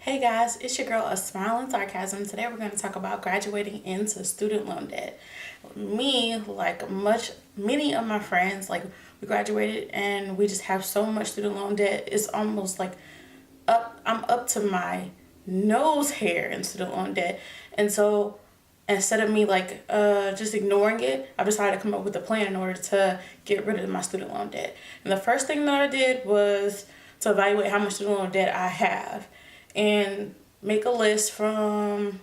Hey guys, it's your girl, A Smile and Sarcasm. Today we're going to talk about graduating into student loan debt. Me, like many of my friends, we graduated and we just have so much student loan debt. It's almost like I'm up to my nose hair in student loan debt. And so instead of me just ignoring it, I've decided to come up with a plan in order to get rid of my student loan debt. And the first thing that I did was to evaluate how much student loan debt I have and make a list from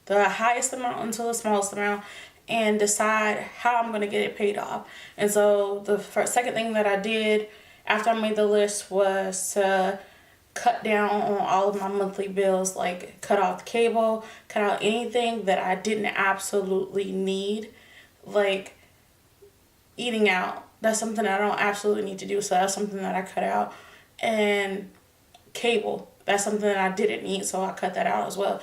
the highest amount until the smallest amount and decide how I'm going to get it paid off. And so the second thing that I did after I made the list was to cut down on all of my monthly bills, like cut off the cable, cut out anything that I didn't absolutely need, like eating out. That's something I don't absolutely need to do, so that's something that I cut out. And cable, that's something that I didn't need, so I cut that out as well.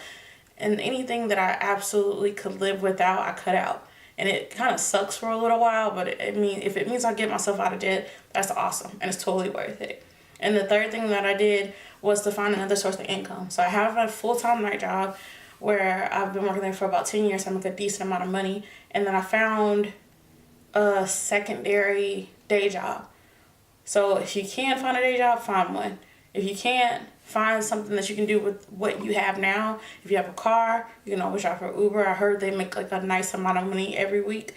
And anything that I absolutely could live without, I cut out. And it kind of sucks for a little while, but if it means I get myself out of debt, that's awesome, and it's totally worth it. And the third thing that I did was to find another source of income. So I have a full-time night job where I've been working there for about 10 years. So I make a decent amount of money. And then I found a secondary day job. So if you can find a day job, find one. If you can't, find something that you can do with what you have now. If you have a car, you can always shop for Uber. I heard they make like a nice amount of money every week,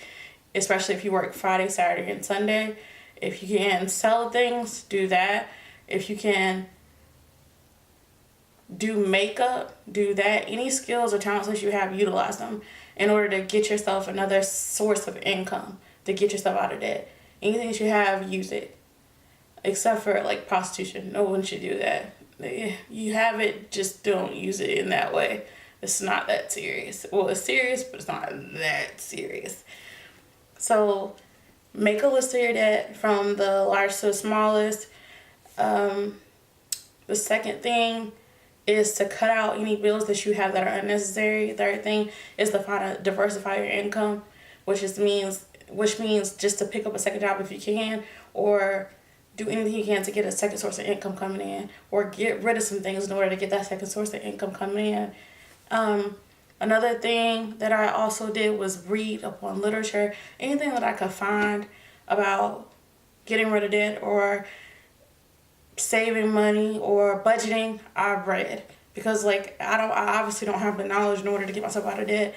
especially if you work Friday, Saturday, and Sunday. If you can sell things, do that. If you can do makeup, do that. Any skills or talents that you have, utilize them in order to get yourself another source of income, to get yourself out of debt. Anything that you have, use it. Except for like prostitution. No one should do that. You have it, just don't use it in that way. It's not that serious. Well, it's serious, but it's not that serious. So make a list of your debt from the largest to the smallest. The second thing is to cut out any bills that you have that are unnecessary. Third thing is to diversify your income, which means just to pick up a second job if you can, or do anything you can to get a second source of income coming in, or get rid of some things in order to get that second source of income coming in. Another thing that I also did was read up on literature, anything that I could find about getting rid of debt or saving money or budgeting. I read, because I obviously don't have the knowledge in order to get myself out of debt,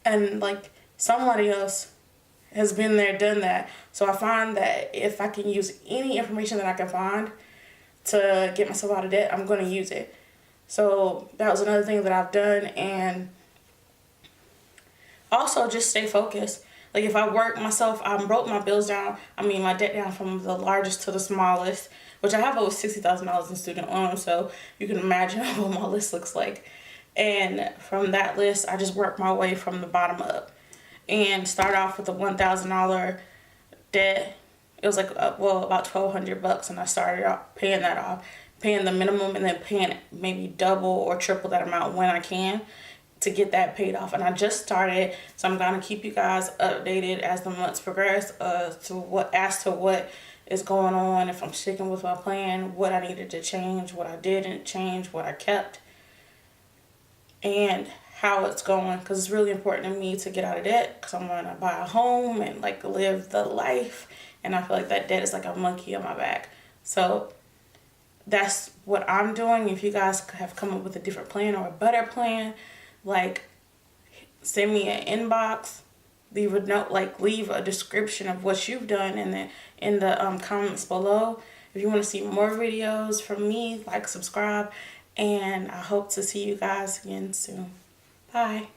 and somebody else has been there, done that. So I find that if I can use any information that I can find to get myself out of debt, I'm going to use it. So that was another thing that I've done. And also just stay focused. Like if I work myself, I broke my bills down, my debt down from the largest to the smallest, which I have over $60,000 in student loans, so you can imagine what my list looks like. And from that list, I just worked my way from the bottom up and start off with a $1,000 debt. It was about $1,200, and I started out paying that off, paying the minimum and then paying maybe double or triple that amount when I can to get that paid off. And I just started, so I'm gonna keep you guys updated as the months progress as to what is going on, if I'm sticking with my plan, what I needed to change, what I didn't change, what I kept, and how it's going, because it's really important to me to get out of debt, because I'm going to buy a home and live the life, and I feel like that debt is like a monkey on my back. So that's what I'm doing. If you guys have come up with a different plan or a better plan, send me an inbox, leave a note, leave a description of what you've done in the comments below. If you want to see more videos from me, subscribe, and I hope to see you guys again soon. Bye.